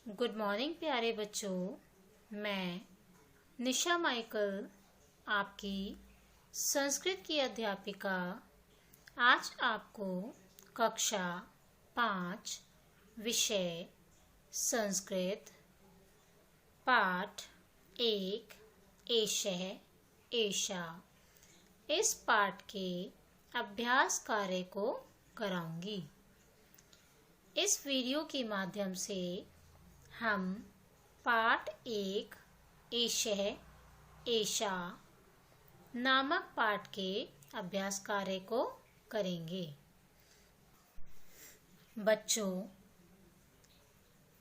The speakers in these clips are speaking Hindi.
गुड मॉर्निंग प्यारे बच्चों। मैं निशा माइकल, आपकी संस्कृत की अध्यापिका, आज आपको कक्षा 5 विषय संस्कृत पाठ 1 एषः एषा इस पाठ के अभ्यास कार्य को कराऊंगी। इस वीडियो के माध्यम से हम पाठ 1 एषः एषा नामक पाठ के अभ्यास कार्य को करेंगे। बच्चों,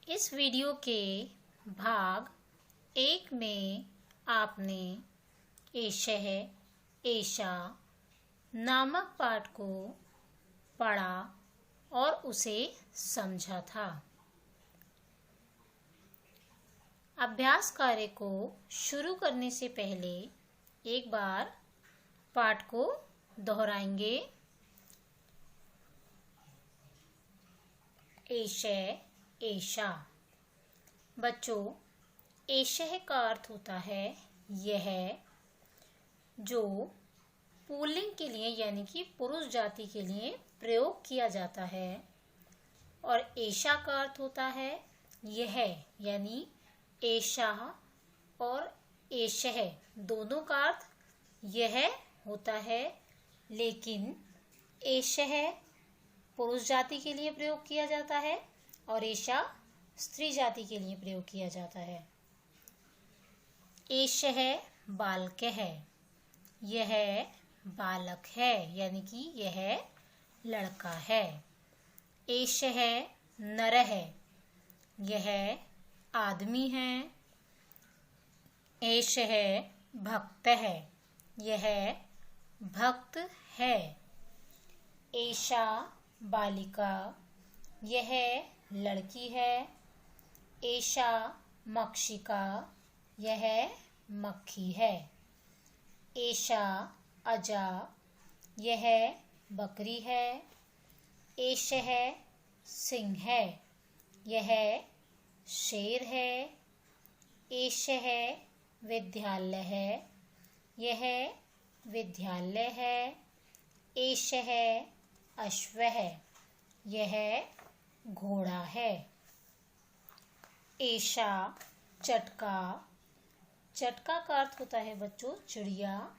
इस वीडियो के भाग 1 में आपने एषः एषा नामक पाठ को पढ़ा और उसे समझा था। अभ्यास कार्य को शुरू करने से पहले एक बार पाठ को दोहराएंगे। एषः एषा। बच्चों, एषः का अर्थ होता है यह, जो पुल्लिंग के लिए यानी कि पुरुष जाति के लिए प्रयोग किया जाता है, और एषा का अर्थ होता है यह, यानी एषा और एषः दोनों का अर्थ यह होता है, लेकिन एषः पुरुष जाति के लिए प्रयोग किया जाता है और एषा स्त्री जाति के लिए प्रयोग किया जाता है। एषः बालकः, यह बालक है यानी कि यह लड़का है। एषः नरः, यह आदमी है। एषः भक्तः, यह भक्त है। एषा बालिका, यह लड़की है। एषा मक्षिका, यह मक्खी है। एषा अजा, यह बकरी है। एषः सिंह, यह शेर है। एषः विद्यालयः, यह विद्यालय है। एषः अश्वः, यह घोड़ा है। एषा चटका, चटका का अर्थ होता है बच्चों चिड़िया,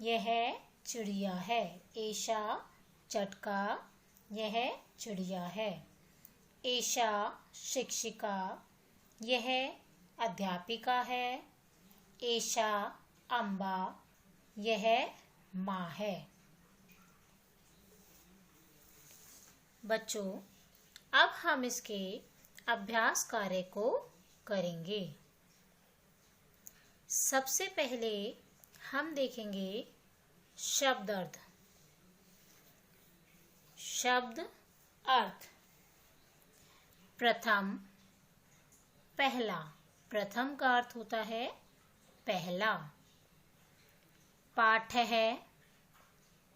यह चिड़िया है। एषा चटका, यह चिड़िया है। एषा शिक्षिका, यह अध्यापिका है। एषा अम्बा, यह माँ है। बच्चों, अब हम इसके अभ्यास कार्य को करेंगे। सबसे पहले हम देखेंगे शब्द अर्थ। शब्द अर्थ। प्रथम, पहला। प्रथम का अर्थ होता है पहला। पाठः,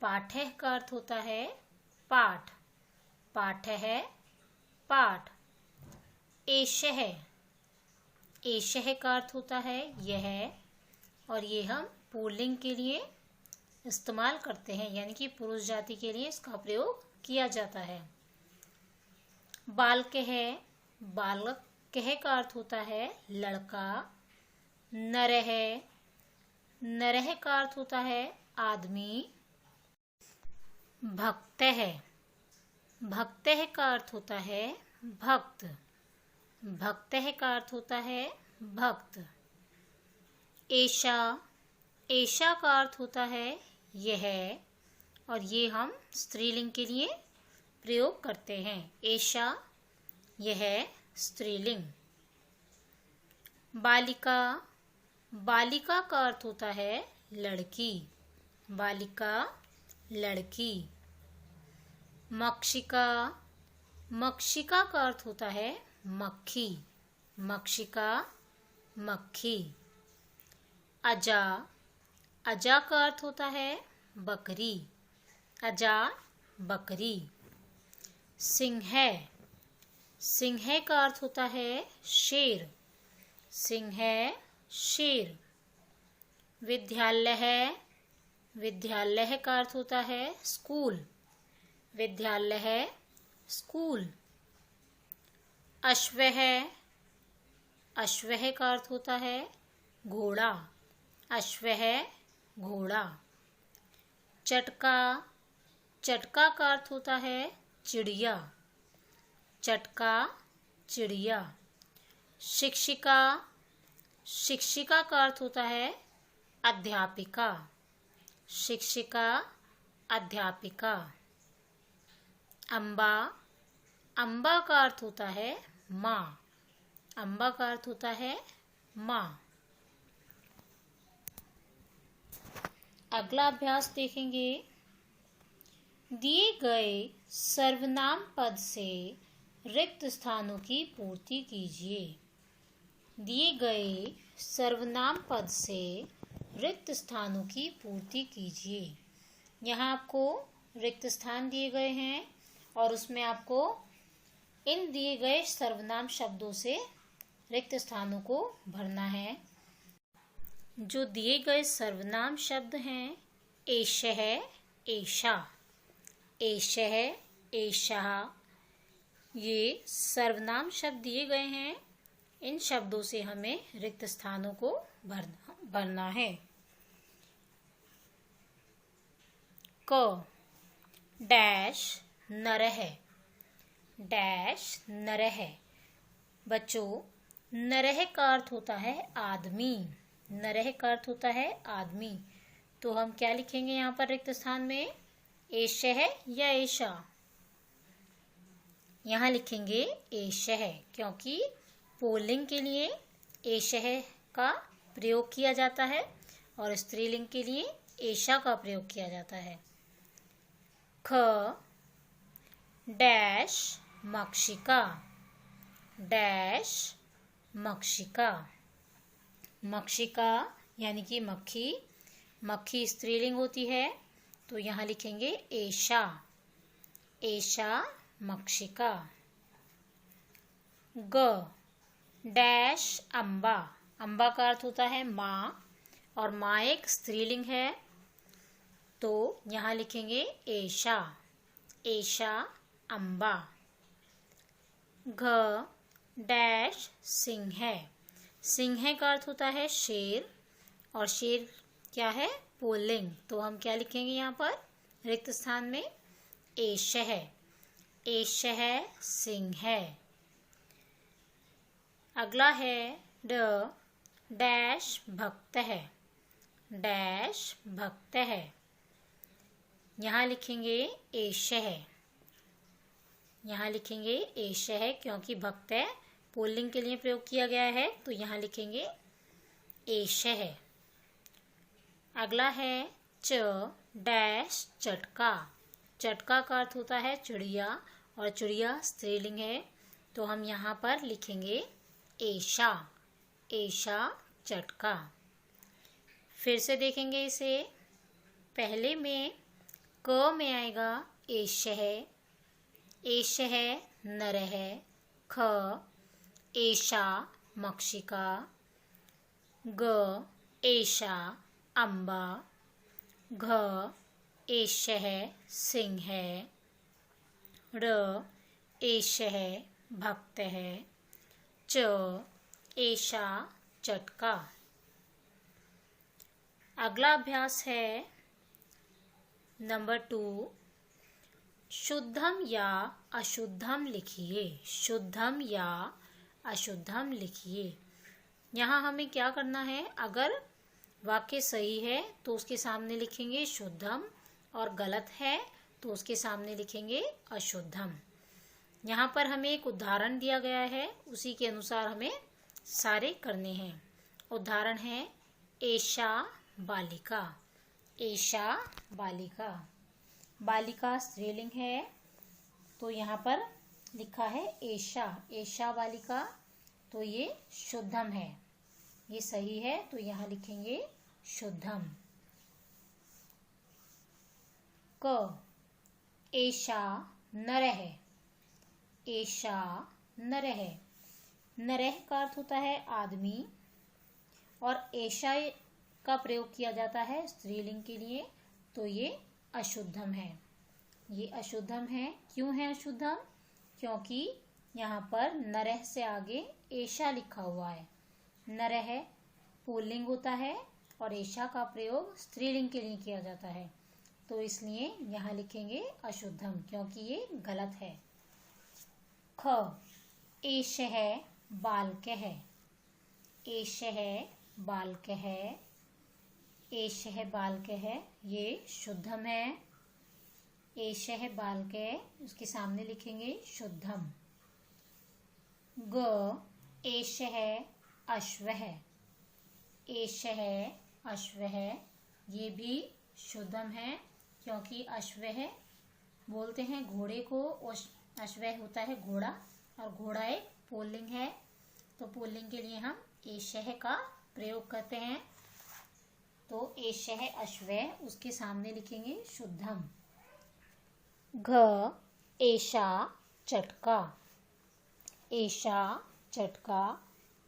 पाठः का अर्थ होता है पाठ। पाठः पाठ। एषः, एषः का अर्थ होता है यह, और ये हम पुल्लिंग के लिए इस्तेमाल करते हैं, यानी कि पुरुष जाति के लिए इसका प्रयोग किया जाता है। बालकः, बालकः का अर्थ होता है लड़का। नरः, नरः का अर्थ होता है आदमी। भक्तः, भक्तः का अर्थ होता है भक्त। भक्तः का अर्थ होता है भक्त। एषा, एषा का अर्थ होता है यह, और ये हम स्त्रीलिंग के लिए प्रयोग करते हैं। एषा, यह स्त्रीलिंग। बालिका, बालिका का अर्थ होता है लड़की। बालिका लड़की। मक्षिका, मक्षिका का अर्थ होता है मक्खी। मक्षिका मक्खी। अजा, अजा का अर्थ होता है बकरी। अजा बकरी। सिंह, सिंह का अर्थ होता है शेर, सिंह शेर। विद्यालय, विद्यालय का अर्थ होता है स्कूल, विद्यालय स्कूल। अश्व, अश्व का अर्थ होता है घोड़ा, अश्व घोड़ा। चटका, चटका का अर्थ होता है चिड़िया, चटका चिड़िया। शिक्षिका, शिक्षिका का अर्थ होता है अध्यापिका, शिक्षिका अध्यापिका। अम्बा, अम्बा का अर्थ होता है माँ, अम्बा का अर्थ होता है माँ। अगला अभ्यास देखेंगे। दिए गए सर्वनाम पद से रिक्त स्थानों की पूर्ति कीजिए। दिए गए सर्वनाम पद से रिक्त स्थानों की पूर्ति कीजिए। यहाँ आपको रिक्त स्थान दिए गए हैं और उसमें आपको इन दिए गए सर्वनाम शब्दों से रिक्त स्थानों को भरना है। जो दिए गए सर्वनाम शब्द हैं एषः, एषा, एषः, एषः, ये सर्वनाम शब्द दिए गए हैं। इन शब्दों से हमें रिक्त स्थानों को भरना है। क डैश नरः, डैश नरः। बच्चों, नरः का अर्थ होता है आदमी, नरः का अर्थ होता है आदमी। तो हम क्या लिखेंगे यहाँ पर रिक्त स्थान में, एषः या एषा? यहाँ लिखेंगे एषः, क्योंकि पुल्लिंग के लिए एषः का प्रयोग किया जाता है और स्त्रीलिंग के लिए एषा का प्रयोग किया जाता है। ख डैश मक्षिका, डैश मक्षिका। मक्षिका यानी कि मक्खी, मक्खी स्त्रीलिंग होती है तो यहाँ लिखेंगे एषा, एषा मक्षिका। ग डैश अम्बा, अम्बा का अर्थ होता है माँ और माँ एक स्त्रीलिंग है तो यहाँ लिखेंगे एषा, एषा अम्बा। घ डैश सिंह, सिंह का अर्थ होता है शेर और शेर क्या है, पुल्लिंग। तो हम क्या लिखेंगे यहाँ पर रिक्त स्थान में, एषः, एषः सिंह। अगला है ड डैश भक्तः, डैश भक्तः। यहाँ लिखेंगे एषः, यहाँ लिखेंगे एषः क्योंकि भक्त पुल्लिंग के लिए प्रयोग किया गया है तो यहाँ लिखेंगे एषः। अगला है च डैश चटका, चटका का अर्थ होता है चिड़िया और चिड़िया स्त्रीलिंग है तो हम यहाँ पर लिखेंगे एषा, एषा चटका। फिर से देखेंगे इसे, पहले में क में आएगा एषः, एषः नरः। ख एषा मक्षिका। ग एषा अम्बा। घ एषः सिंह। ऋ एषः भक्तः। च एषा चटका। अगला अभ्यास है नंबर 2, शुद्धम या अशुद्धम लिखिए, शुद्धम या अशुद्धम लिखिए। यहाँ हमें क्या करना है, अगर वाक्य सही है तो उसके सामने लिखेंगे शुद्धम और गलत है तो उसके सामने लिखेंगे अशुद्धम। यहाँ पर हमें एक उदाहरण दिया गया है, उसी के अनुसार हमें सारे करने हैं। उदाहरण है एषा बालिका, एषा बालिका। बालिका स्त्रीलिंग है तो यहाँ पर लिखा है एषा, एषा बालिका, तो ये शुद्धम है, ये सही है तो यहाँ लिखेंगे शुद्धम। क एषा नरः, एषा नरह। नरह का अर्थ होता है आदमी, और एषा का प्रयोग किया जाता है स्त्रीलिंग के लिए, तो ये अशुद्धम है। ये अशुद्धम है। क्यों है अशुद्धम? क्योंकि यहाँ पर नरह से आगे एषा लिखा हुआ है। नरह पुल्लिंग होता है और एषा का प्रयोग स्त्रीलिंग के लिए किया जाता है, तो इसलिए यहाँ लिखेंगे अशुद्धम, क्योंकि ये गलत है। ख एषः बालकः। एषः बालकः। एषः बालकः ये शुद्धम है। एषः बालकः उसके सामने लिखेंगे शुद्धम। ग एषः अश्वः। एषः अश्वः ये भी शुद्धम है, क्योंकि अश्वः बोलते हैं घोड़े को, अश्वः होता है घोड़ा, और घोड़ा एक पुल्लिंग है, तो पुल्लिंग के लिए हम एषः का प्रयोग करते हैं, तो एषः अश्वः उसके सामने लिखेंगे शुद्धम। घ एषा चटका। एषा चटका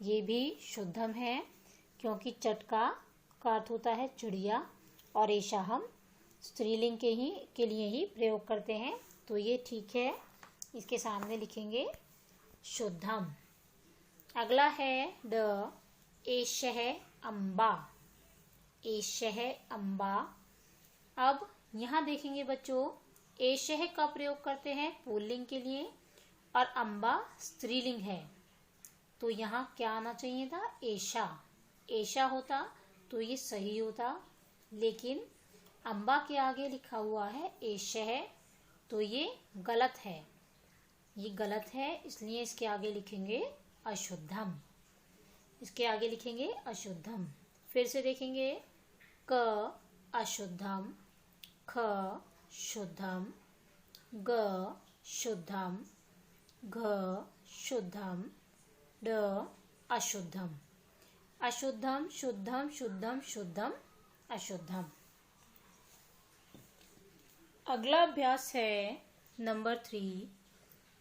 ये भी शुद्धम है, क्योंकि चटका का अर्थ होता है चिड़िया, और एषा हम स्त्रीलिंग के लिए ही प्रयोग करते हैं, तो ये ठीक है। इसके सामने लिखेंगे शुद्धम। अगला है ड एषः अम्बा। एषः अम्बा। अब यहाँ देखेंगे बच्चों, एषः का प्रयोग करते हैं पुल्लिंग के लिए, और अम्बा स्त्रीलिंग है, तो यहाँ क्या आना चाहिए था? एषा। एषा होता तो ये सही होता, लेकिन अम्बा के आगे लिखा हुआ है एषः, तो ये गलत है। ये गलत है, इसलिए इसके आगे लिखेंगे अशुद्धम। इसके आगे लिखेंगे अशुद्धम। फिर से देखेंगे, क अशुद्धम, ख शुद्धम, ग शुद्धम, घ शुद्धम, ड अशुद्धम। अशुद्धम, शुद्धम, शुद्धम, शुद्धम, अशुद्धम। अगला अभ्यास है नंबर 3।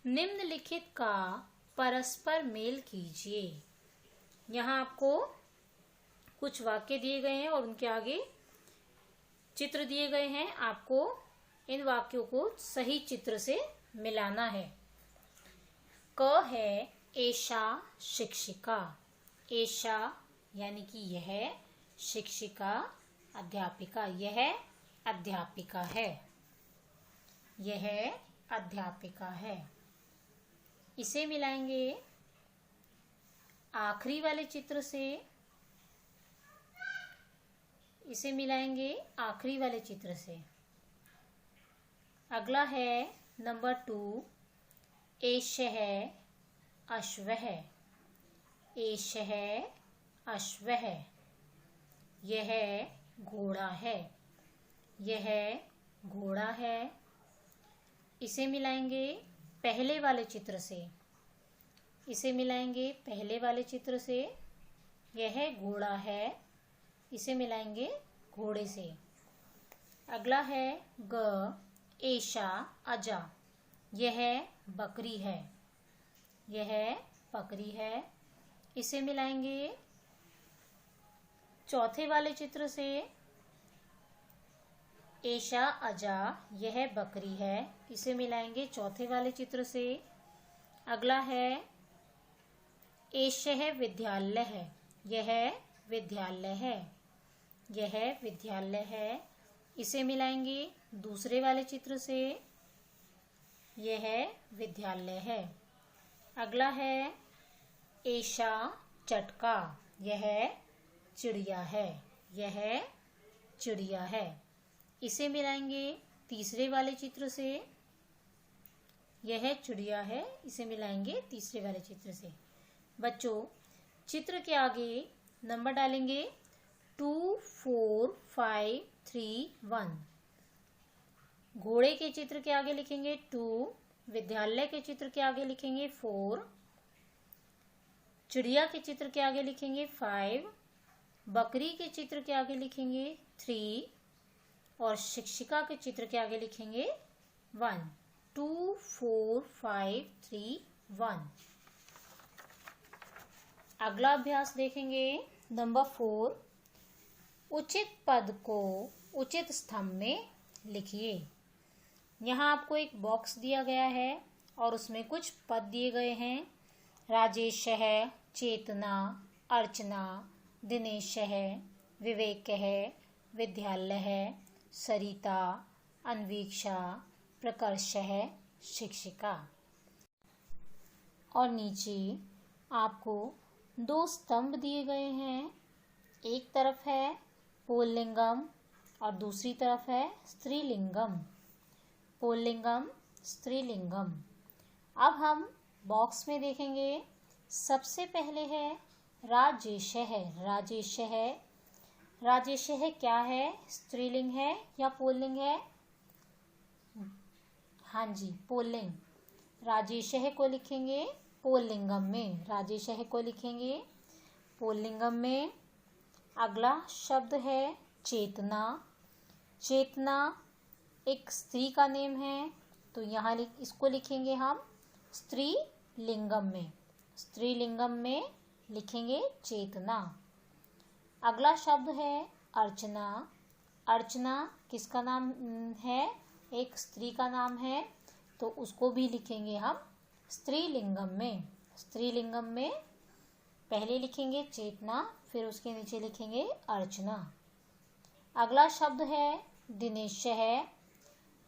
निम्नलिखित का परस्पर मेल कीजिए। यहाँ आपको कुछ वाक्य दिए गए हैं और उनके आगे चित्र दिए गए हैं। आपको इन वाक्यों को सही चित्र से मिलाना है। क है एषा शिक्षिका। एषा यानी कि यह शिक्षिका, अध्यापिका। यह अध्यापिका है। यह अध्यापिका है। इसे मिलाएंगे आखिरी वाले चित्र से। इसे मिलाएंगे आखिरी वाले चित्र से। अगला है नंबर 2 एषः अश्वः। एषः अश्वः यह घोड़ा है। यह घोड़ा है। इसे मिलाएंगे पहले वाले चित्र से। इसे मिलाएंगे पहले वाले चित्र से। यह घोड़ा है। इसे मिलाएंगे घोड़े से। अगला है ग एषा अजा। यह बकरी है। यह बकरी है। इसे मिलाएंगे चौथे वाले चित्र से। एषा अजा यह बकरी है। इसे मिलाएंगे चौथे वाले चित्र से। अगला है एषः विद्यालय है। यह विद्यालय है। यह विद्यालय है। इसे मिलाएंगे दूसरे वाले चित्र से। यह विद्यालय है। अगला है एषा चटका। यह चिड़िया है। यह चिड़िया है। इसे मिलाएंगे तीसरे वाले चित्र से। यह चिड़िया है। इसे मिलाएंगे तीसरे वाले चित्र से। बच्चों, चित्र के आगे नंबर डालेंगे 2, 4, 5, 3, 1। घोड़े के चित्र के आगे लिखेंगे 2, विद्यालय के चित्र के आगे लिखेंगे 4, चिड़िया के चित्र के आगे लिखेंगे 5, बकरी के चित्र के आगे लिखेंगे 3 और शिक्षिका के चित्र के आगे लिखेंगे 1। 2, 4, 5, 3, 1। अगला अभ्यास देखेंगे नंबर 4। उचित पद को उचित स्तंभ में लिखिए। यहाँ आपको एक बॉक्स दिया गया है और उसमें कुछ पद दिए गए हैं। राजेश है, चेतना, अर्चना, दिनेश है, विवेक है, विद्यालय है, सरिता, अन्वीक्षा, प्रकर्ष है, शिक्षिका। और नीचे आपको 2 स्तंभ दिए गए हैं। एक तरफ है पुल्लिंगम और दूसरी तरफ है स्त्रीलिंगम। पुल्लिंगम, स्त्रीलिंगम। अब हम बॉक्स में देखेंगे। सबसे पहले है राजेश है। राजेश है, राजेश है क्या है? स्त्रीलिंग है या पुल्लिंग है? हाँ जी, पुल्लिंग। राजेश है को लिखेंगे पुल्लिंगम में। राजेश है को लिखेंगे पुल्लिंगम में। अगला शब्द है चेतना। चेतना एक स्त्री का नेम है, तो यहाँ इसको लिखेंगे हम स्त्रीलिंगम में। स्त्रीलिंगम में लिखेंगे चेतना। अगला शब्द है अर्चना। अर्चना किसका नाम है? एक स्त्री का नाम है, तो उसको भी लिखेंगे हम स्त्रीलिंगम में। स्त्रीलिंगम में पहले लिखेंगे चेतना, फिर उसके नीचे लिखेंगे अर्चना। अगला शब्द है दिनेश है।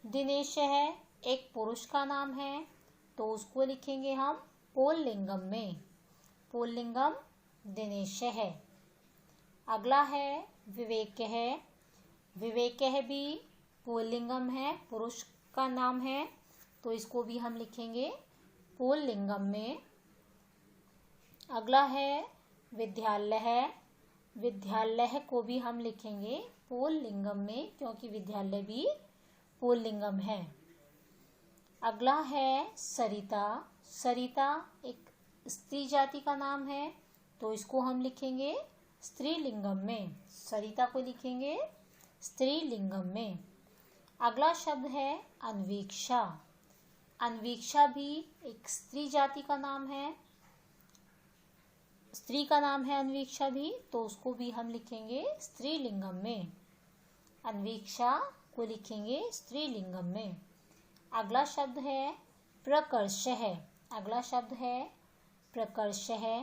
दिनेश है एक पुरुष का नाम है, तो उसको लिखेंगे हम पुल्लिंगम में। पुल्लिंगम दिनेश है। अगला है विवेक है। विवेक है भी पुल्लिंगम है, पुरुष का नाम है, तो इसको भी हम लिखेंगे पुल्लिंगम में। अगला है विद्यालय है। विद्यालय को भी हम लिखेंगे पुल्लिंगम में, क्योंकि विद्यालय भी पुल्लिंगम है। अगला है सरिता। सरिता एक स्त्री जाति का नाम है, तो इसको हम लिखेंगे स्त्रीलिंगम में। सरिता को लिखेंगे स्त्रीलिंगम में। अगला शब्द है अन्वीक्षा। अन्वीक्षा भी एक स्त्री जाति का नाम है, स्त्री का नाम है अन्वीक्षा भी, तो उसको भी हम लिखेंगे स्त्रीलिंगम में। अन्वीक्षा को लिखेंगे स्त्रीलिंगम में। अगला शब्द है प्रकर्ष है। अगला शब्द है प्रकर्ष है।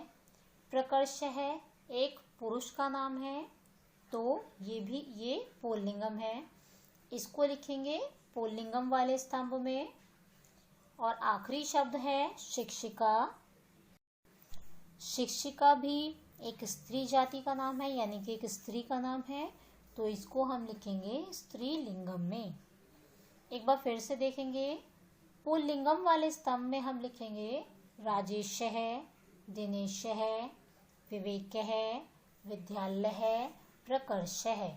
प्रकर्ष है एक पुरुष का नाम है, तो ये पुल्लिंगम है, इसको लिखेंगे पुल्लिंगम वाले स्तंभ में। और आखिरी शब्द है शिक्षिका। शिक्षिका भी एक स्त्री जाति का नाम है, यानी कि एक स्त्री का नाम है, तो इसको हम लिखेंगे स्त्रीलिंगम में। एक बार फिर से देखेंगे। पुल्लिंगम वाले स्तंभ में हम लिखेंगे राजेश है, दिनेश है, विवेक है, विद्यालय है, प्रकर्ष है।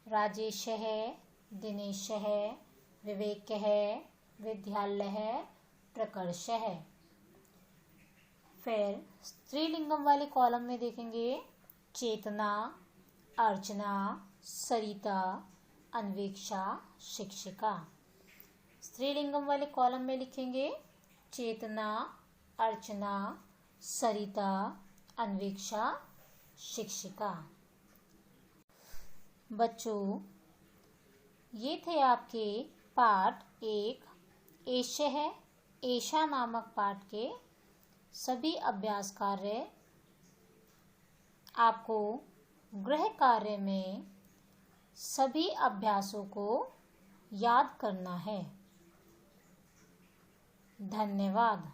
राजेश है, दिनेश है, विवेक है, विद्यालय है, प्रकर्ष है। फिर स्त्रीलिंगम वाले कॉलम में देखेंगे चेतना, अर्चना, सरिता, अन्वीक्षा, शिक्षिका। स्त्रीलिंगम वाले कॉलम में लिखेंगे चेतना, अर्चना, सरिता, अन्वीक्षा, शिक्षिका। बच्चों, ये थे आपके पाठ 1 एश है एशा नामक पाठ के सभी अभ्यास कार्य। आपको गृह कार्य में सभी अभ्यासों को याद करना है। धन्यवाद।